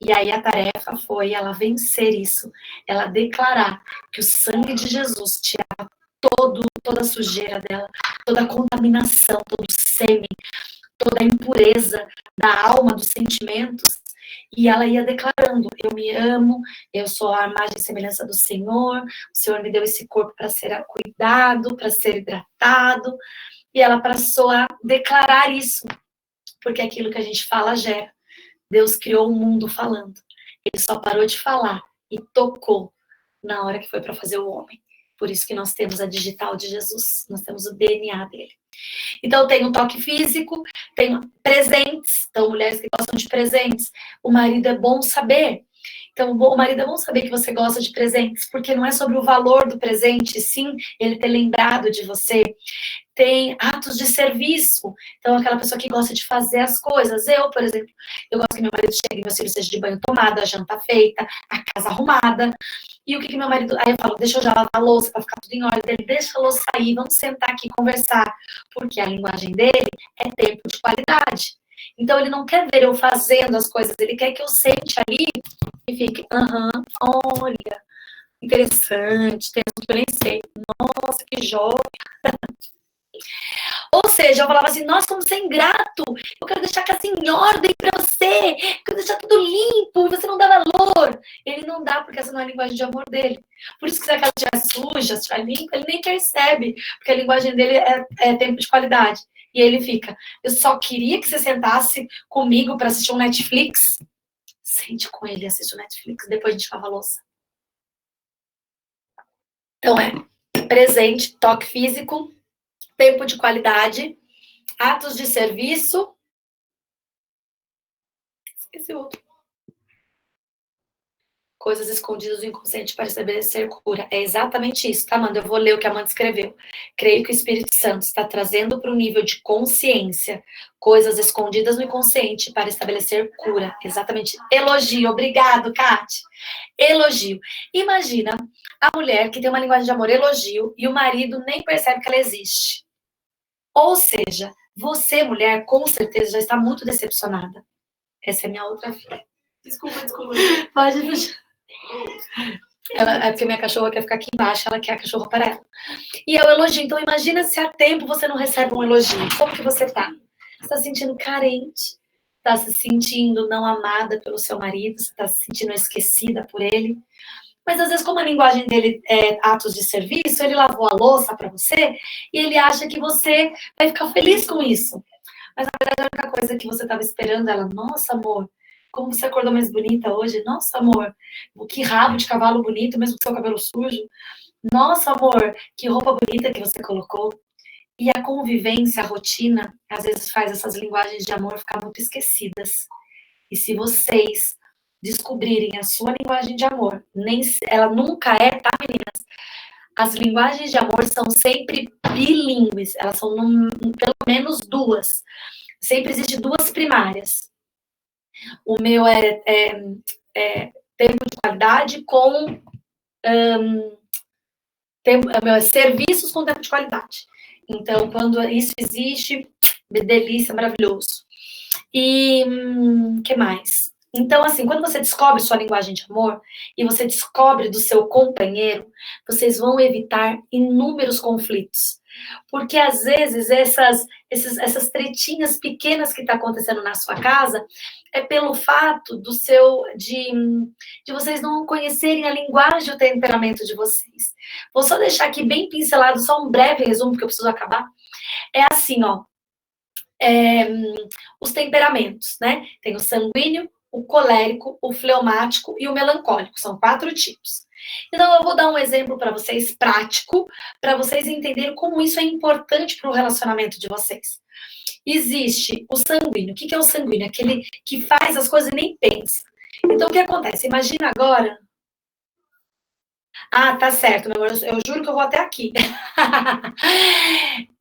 E aí a tarefa foi ela vencer isso, ela declarar que o sangue de Jesus tirava toda a sujeira dela, toda a contaminação, todo o sêmen, toda a impureza da alma, dos sentimentos, e ela ia declarando: eu me amo, eu sou a imagem e semelhança do Senhor, o Senhor me deu esse corpo para ser cuidado, para ser hidratado, e ela passou a declarar isso, porque aquilo que a gente fala gera. Deus criou o mundo falando, ele só parou de falar e tocou na hora que foi para fazer o homem. Por isso que nós temos a digital de Jesus, nós temos o DNA dele. Então, tem um toque físico, tem presentes. Então, mulheres que gostam de presentes. O marido é bom saber. Então, o marido é bom saber que você gosta de presentes, porque não é sobre o valor do presente, sim ele ter lembrado de você. Tem atos de serviço. Então, aquela pessoa que gosta de fazer as coisas. Eu, por exemplo, eu gosto que meu marido chegue e meus filhos sejam de banho tomado, a janta feita, a casa arrumada. E o que meu marido... Aí eu falo, deixa eu já lavar a louça para ficar tudo em ordem. Ele deixa a louça aí, vamos sentar aqui e conversar. Porque a linguagem dele é tempo de qualidade. Então, ele não quer ver eu fazendo as coisas, ele quer que eu sente ali e fique, olha, interessante, tem assunto que eu nem sei. Nossa, que joia. Ou seja, eu falava assim, nossa, como você é ingrato, eu quero deixar a casa em ordem pra você, eu quero deixar tudo limpo, você não dá valor. Ele não dá, porque essa não é a linguagem de amor dele. Por isso que se a casa estiver suja, se estiver limpa, ele nem percebe, porque a linguagem dele é tempo de qualidade. E ele fica, eu só queria que você sentasse comigo para assistir um Netflix. Sente com ele, assiste o Netflix, depois a gente lava a louça. Então presente, toque físico, tempo de qualidade, atos de serviço. Esqueci outro. Coisas escondidas do inconsciente para estabelecer cura. É exatamente isso, tá, Amanda? Eu vou ler o que a Amanda escreveu. Creio que o Espírito Santo está trazendo para o nível de consciência coisas escondidas no inconsciente para estabelecer cura. Exatamente. Elogio. Obrigado, Kate. Elogio. Imagina a mulher que tem uma linguagem de amor, elogio, e o marido nem percebe que ela existe. Ou seja, você, mulher, com certeza já está muito decepcionada. Essa é minha outra filha. Desculpa. Pode puxar. É porque minha cachorra quer ficar aqui embaixo, ela quer a cachorra para ela. E eu elogio. Então, imagina se há tempo você não recebe um elogio. Como que você tá? Você tá se sentindo carente, tá se sentindo não amada pelo seu marido, você tá se sentindo esquecida por ele. Mas, às vezes, como a linguagem dele é atos de serviço, ele lavou a louça para você e ele acha que você vai ficar feliz com isso. Mas, na verdade, a única coisa que você estava esperando, ela, nossa, amor, como você acordou mais bonita hoje? Nossa, amor, que rabo de cavalo bonito, mesmo com seu cabelo sujo. Nossa, amor, que roupa bonita que você colocou. E a convivência, a rotina, às vezes faz essas linguagens de amor ficar muito esquecidas. E se vocês descobrirem a sua linguagem de amor, ela nunca é, tá, meninas? As linguagens de amor são sempre bilíngues, elas são pelo menos duas. Sempre existe duas primárias. O meu é tempo de qualidade com serviços com tempo de qualidade. Então, quando isso existe, delícia, maravilhoso. E que mais? Então, assim, quando você descobre sua linguagem de amor e você descobre do seu companheiro, vocês vão evitar inúmeros conflitos. Porque, às vezes, essas tretinhas pequenas que estão acontecendo na sua casa é pelo fato de vocês não conhecerem a linguagem e o temperamento de vocês. Vou só deixar aqui bem pincelado, só um breve resumo, porque eu preciso acabar. É assim, ó. Os temperamentos, né? Tem o sanguíneo, o colérico, o fleumático e o melancólico. São 4 tipos. Então, eu vou dar um exemplo para vocês prático, para vocês entenderem como isso é importante para o relacionamento de vocês. Existe o sanguíneo. O que é o sanguíneo? Aquele que faz as coisas e nem pensa. Então, o que acontece? Imagina agora. Ah, tá certo, meu amor. Eu juro que eu vou até aqui.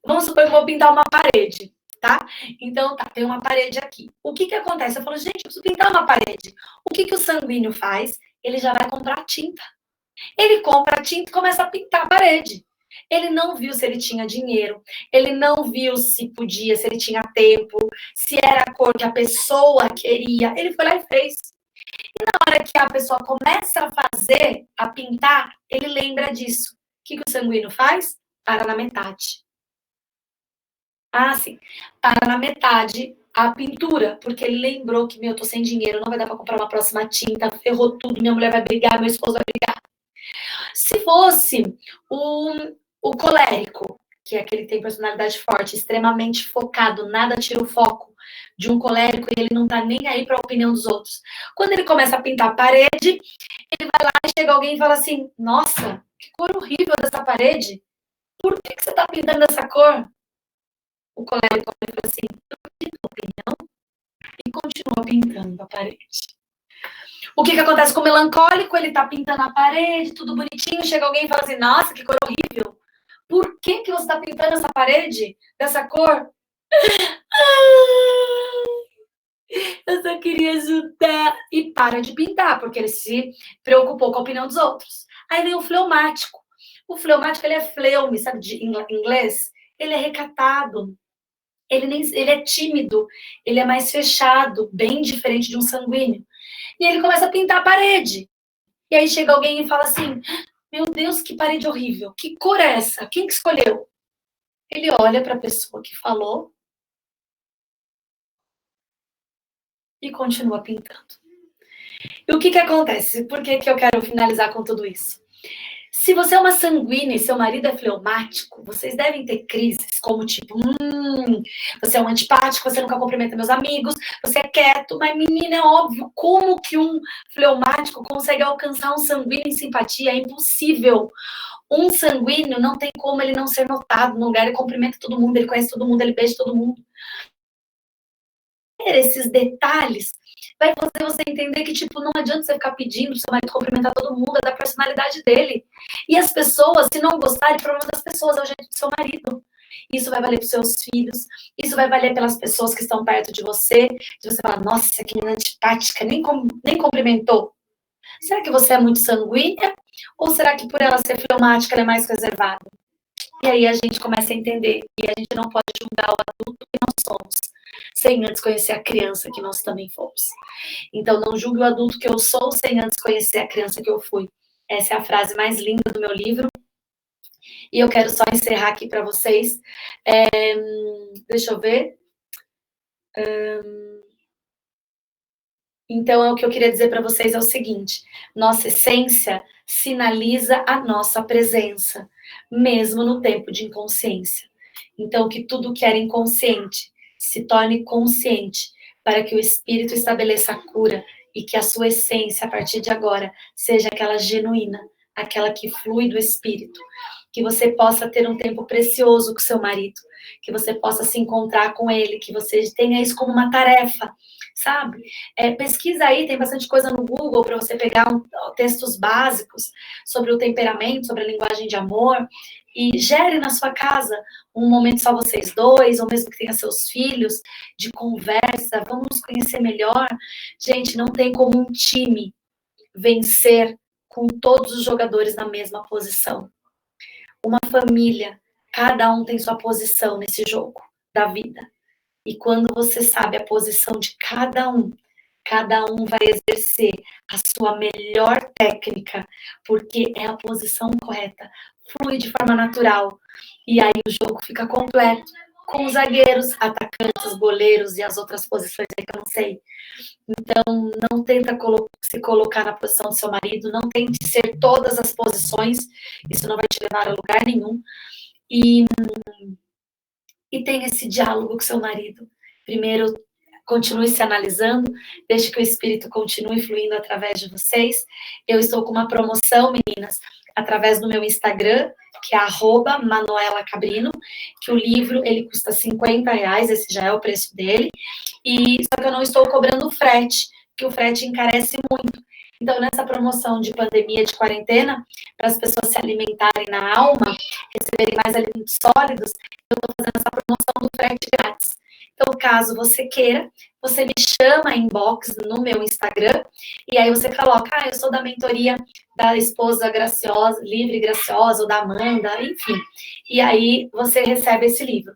Vamos supor que eu vou pintar uma parede, tá? Então, tá, tem uma parede aqui. O que acontece? Eu falo, gente, eu preciso pintar uma parede. O que o sanguíneo faz? Ele já vai comprar tinta. Ele compra a tinta e começa a pintar a parede. Ele não viu se ele tinha dinheiro, ele não viu se podia, se ele tinha tempo, se era a cor que a pessoa queria. Ele foi lá e fez. E na hora que a pessoa começa a fazer, a pintar, ele lembra disso. O que o sanguíneo faz? Para na metade. Ah, sim. Para na metade a pintura, porque ele lembrou que, eu tô sem dinheiro, não vai dar para comprar uma próxima tinta, ferrou tudo, minha mulher vai brigar, meu esposo vai brigar. Se fosse o colérico, que é aquele que tem personalidade forte, extremamente focado, nada tira o foco de um colérico e ele não tá nem aí para a opinião dos outros. Quando ele começa a pintar a parede, ele vai lá e chega alguém e fala assim: nossa, que cor horrível dessa parede. Por que você tá pintando essa cor? O colérico fala assim: eu pedi tua opinião e continua pintando a parede. O que acontece com o melancólico? Ele tá pintando a parede, tudo bonitinho, chega alguém e fala assim, nossa, que cor horrível. Por que você tá pintando essa parede dessa cor? Eu só queria ajudar. E para de pintar, porque ele se preocupou com a opinião dos outros. Aí vem o fleumático. O fleumático, ele é fleume, sabe, de inglês? Ele é recatado. Ele é tímido. Ele é mais fechado, bem diferente de um sanguíneo. E ele começa a pintar a parede. E aí chega alguém e fala assim, meu Deus, que parede horrível. Que cor é essa? Quem que escolheu? Ele olha para a pessoa que falou e continua pintando. E o que acontece? Por que eu quero finalizar com tudo isso? Se você é uma sanguínea e seu marido é fleumático, vocês devem ter crises como tipo, você é um antipático, você nunca cumprimenta meus amigos, você é quieto, mas menina, é óbvio, como que um fleumático consegue alcançar um sanguíneo em simpatia? É impossível. Um sanguíneo não tem como ele não ser notado no lugar, ele cumprimenta todo mundo, ele conhece todo mundo, ele beija todo mundo. Esses detalhes vai fazer você entender que, tipo, não adianta você ficar pedindo pro seu marido cumprimentar todo mundo, é da personalidade dele. E as pessoas, se não gostarem, o problema das pessoas é o jeito do seu marido. Isso vai valer para seus filhos, isso vai valer pelas pessoas que estão perto de você falar, nossa, que menina antipática, nem cumprimentou. Será que você é muito sanguínea? Ou será que por ela ser fleumática, ela é mais reservada? E aí a gente começa a entender. E a gente não pode julgar o adulto que nós somos, sem antes conhecer a criança que nós também fomos. Então, não julgue o adulto que eu sou, sem antes conhecer a criança que eu fui. Essa é a frase mais linda do meu livro. E eu quero só encerrar aqui para vocês. Deixa eu ver. Então, o que eu queria dizer para vocês é o seguinte: nossa essência sinaliza a nossa presença, mesmo no tempo de inconsciência. Então, que tudo que era inconsciente se torne consciente, para que o espírito estabeleça a cura e que a sua essência, a partir de agora, seja aquela genuína, aquela que flui do espírito. Que você possa ter um tempo precioso com seu marido, que você possa se encontrar com ele, que você tenha isso como uma tarefa, sabe? Pesquisa aí, tem bastante coisa no Google para você pegar textos básicos sobre o temperamento, sobre a linguagem de amor, e gere na sua casa um momento só vocês dois, ou mesmo que tenha seus filhos, de conversa, vamos nos conhecer melhor. Gente, não tem como um time vencer com todos os jogadores na mesma posição. Uma família, cada um tem sua posição nesse jogo da vida. E quando você sabe a posição de cada um vai exercer a sua melhor técnica, porque é a posição correta, flui de forma natural. E aí o jogo fica completo, com os zagueiros, atacantes, goleiros e as outras posições aí que eu não sei. Então, não tenta se colocar na posição do seu marido, não tente ser todas as posições, isso não vai te levar a lugar nenhum. E tem esse diálogo com seu marido. Primeiro, continue se analisando, deixe que o Espírito continue fluindo através de vocês. Eu estou com uma promoção, meninas, através do meu Instagram, que é @Manuela Cabrino, que o livro, ele custa R$50, esse já é o preço dele, só que eu não estou cobrando frete, que o frete encarece muito. Então, nessa promoção de pandemia, de quarentena, para as pessoas se alimentarem na alma, receberem mais alimentos sólidos, eu estou fazendo essa promoção do frete grátis. Então, caso você queira, você me chama em inbox no meu Instagram, e aí você coloca, eu sou da mentoria da esposa graciosa, livre e graciosa, ou da Amanda, enfim. E aí você recebe esse livro.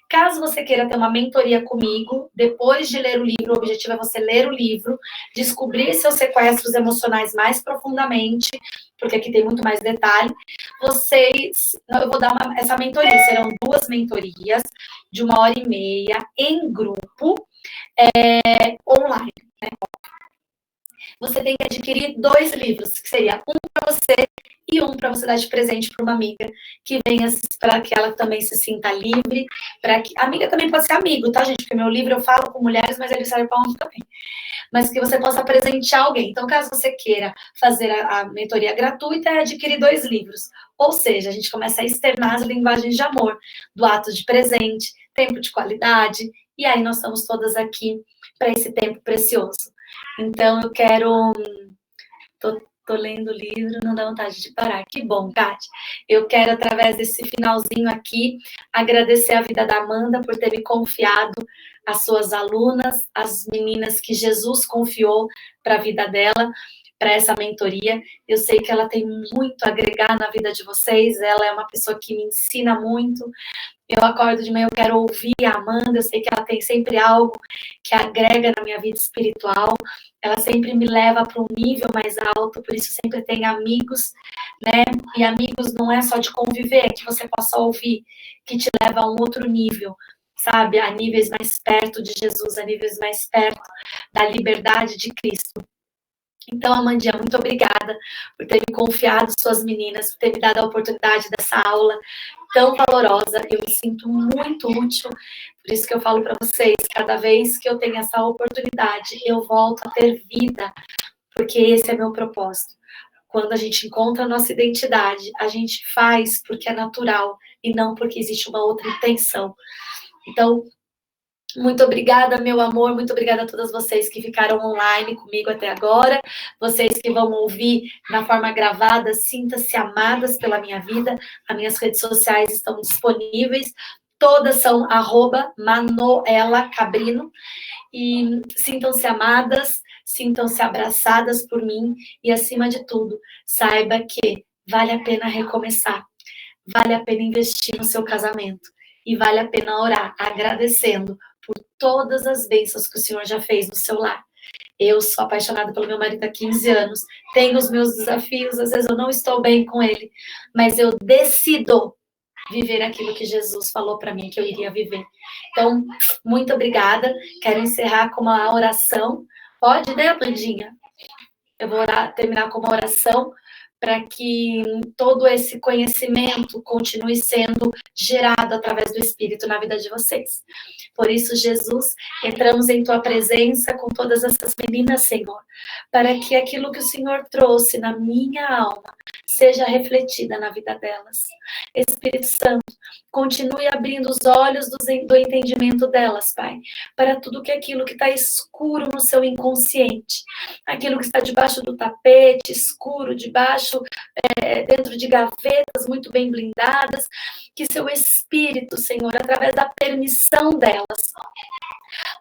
Caso você queira ter uma mentoria comigo, depois de ler o livro, o objetivo é você ler o livro, descobrir seus sequestros emocionais mais profundamente, porque aqui tem muito mais detalhe. Eu vou dar essa mentoria, serão 2 mentorias de 1h30 em grupo, online. Né? Você tem que adquirir 2 livros, que seria um para você e um para você dar de presente para uma amiga que venha, para que ela também se sinta livre, para que a amiga também pode ser amigo, tá, gente? Porque meu livro eu falo com mulheres, mas ele serve para homem também. Mas que você possa presentear alguém. Então, caso você queira fazer a mentoria gratuita, é adquirir 2 livros. Ou seja, a gente começa a externar as linguagens de amor, do ato de presente, tempo de qualidade, e aí nós estamos todas aqui para esse tempo precioso. Então, eu quero... Tô lendo o livro, não dá vontade de parar. Que bom, Kátia. Eu quero, através desse finalzinho aqui, agradecer a vida da Amanda por ter me confiado as suas alunas, as meninas que Jesus confiou para a vida dela, para essa mentoria. Eu sei que ela tem muito a agregar na vida de vocês, ela é uma pessoa que me ensina muito. Eu acordo de manhã, eu quero ouvir a Amanda, eu sei que ela tem sempre algo que agrega na minha vida espiritual, ela sempre me leva para um nível mais alto, por isso sempre tem amigos, né? E amigos não é só de conviver, é que você possa ouvir, que te leva a um outro nível, sabe? A níveis mais perto de Jesus, a níveis mais perto da liberdade de Cristo. Então, Amandinha, muito obrigada por ter me confiado suas meninas, por ter me dado a oportunidade dessa aula tão valorosa. Eu me sinto muito útil, por isso que eu falo para vocês, cada vez que eu tenho essa oportunidade, eu volto a ter vida, porque esse é meu propósito. Quando a gente encontra a nossa identidade, a gente faz porque é natural e não porque existe uma outra intenção. Então, muito obrigada, meu amor, muito obrigada a todas vocês que ficaram online comigo até agora, vocês que vão ouvir na forma gravada, sinta-se amadas pela minha vida, as minhas redes sociais estão disponíveis, todas são @Manuela Cabrino, e sintam-se amadas, sintam-se abraçadas por mim, e acima de tudo, saiba que vale a pena recomeçar, vale a pena investir no seu casamento, e vale a pena orar, agradecendo por todas as bênçãos que o Senhor já fez no seu lar. Eu sou apaixonada pelo meu marido há 15 anos, tenho os meus desafios, às vezes eu não estou bem com ele, mas eu decido viver aquilo que Jesus falou para mim que eu iria viver. Então, muito obrigada. Quero encerrar com uma oração. Pode, né, Amandinha? Eu vou terminar com uma oração para que todo esse conhecimento continue sendo gerado através do Espírito na vida de vocês. Por isso, Jesus, entramos em Tua presença com todas essas meninas, Senhor, para que aquilo que o Senhor trouxe na minha alma seja refletida na vida delas. Espírito Santo, continue abrindo os olhos do entendimento delas, Pai, para tudo aquilo que está escuro no seu inconsciente, aquilo que está debaixo do tapete, escuro, debaixo, dentro de gavetas muito bem blindadas, que seu Espírito, Senhor, através da permissão delas,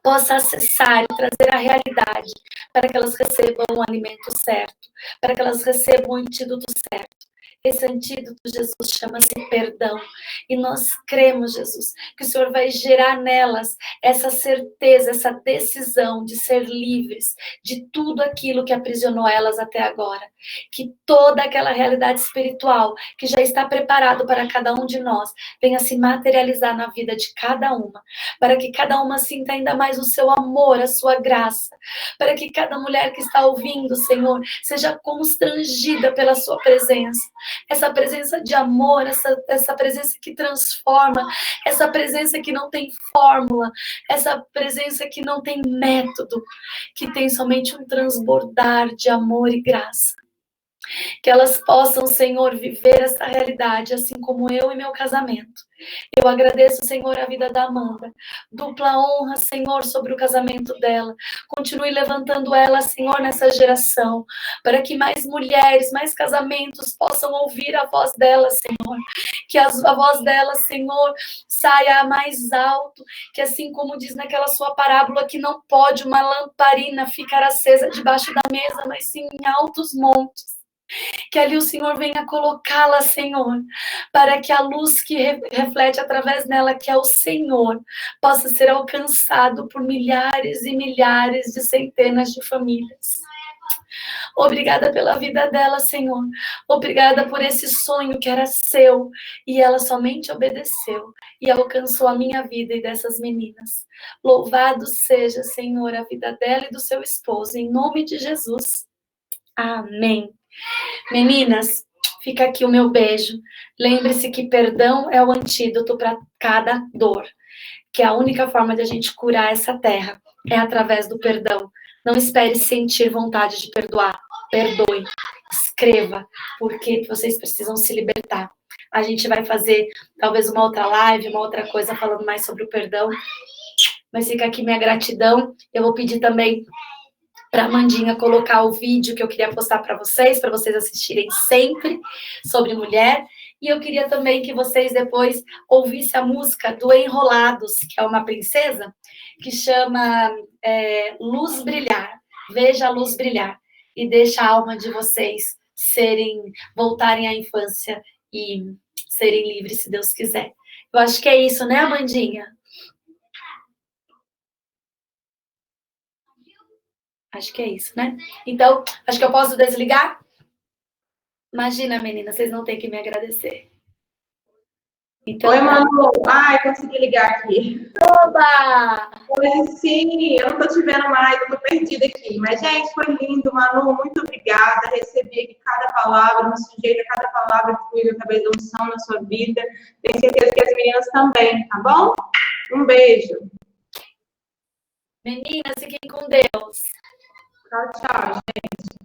possa acessar e trazer a realidade, para que elas recebam o alimento certo, para que elas recebam o antídoto certo. Esse antídoto, Jesus, chama-se perdão. E nós cremos, Jesus, que o Senhor vai gerar nelas essa certeza, essa decisão de ser livres de tudo aquilo que aprisionou elas até agora. Que toda aquela realidade espiritual que já está preparado para cada um de nós venha se materializar na vida de cada uma. Para que cada uma sinta ainda mais o seu amor, a sua graça. Para que cada mulher que está ouvindo, Senhor, seja constrangida pela sua presença. essa presença de amor, essa presença que transforma, essa presença que não tem fórmula, essa presença que não tem método, que tem somente um transbordar de amor e graça. Que elas possam, Senhor, viver essa realidade, assim como eu e meu casamento. Eu agradeço, Senhor, a vida da Amanda. Dupla honra, Senhor, sobre o casamento dela. Continue levantando ela, Senhor, nessa geração, para que mais mulheres, mais casamentos possam ouvir a voz dela, Senhor. Que a voz dela, Senhor, saia mais alto, que assim como diz naquela sua parábola, que não pode uma lamparina ficar acesa debaixo da mesa, mas sim em altos montes. Que ali o Senhor venha colocá-la, Senhor, para que a luz que reflete através dela, que é o Senhor, possa ser alcançado por milhares e milhares de centenas de famílias. Obrigada pela vida dela, Senhor. Obrigada por esse sonho que era seu e ela somente obedeceu e alcançou a minha vida e dessas meninas. Louvado seja, Senhor, a vida dela e do seu esposo, em nome de Jesus. Amém. Meninas, fica aqui o meu beijo. Lembre-se que perdão é o antídoto para cada dor. Que a única forma de a gente curar essa terra é através do perdão. Não espere sentir vontade de perdoar. Perdoe. Escreva, porque vocês precisam se libertar. A gente vai fazer talvez uma outra live, uma outra coisa falando mais sobre o perdão. Mas fica aqui minha gratidão. Eu vou pedir também para a Amandinha colocar o vídeo que eu queria postar para vocês assistirem sempre, sobre mulher. E eu queria também que vocês depois ouvissem a música do Enrolados, que é uma princesa, que chama Luz Brilhar. Veja a luz brilhar. E deixa a alma de vocês voltarem à infância e serem livres, se Deus quiser. Eu acho que é isso, né, Amandinha? Acho que é isso, né? Então, acho que eu posso desligar? Imagina, menina, vocês não têm que me agradecer. Então, oi, Manu. Ai, consegui ligar aqui. Oba! Hoje sim, eu não tô te vendo mais, eu tô perdida aqui. Mas, gente, foi lindo, Manu, muito obrigada. Recebi aqui cada palavra, me sujeito a cada palavra que fui através da unção na sua vida. Tenho certeza que as meninas também, tá bom? Um beijo. Meninas, fiquem com Deus. Tchau, tchau, gente.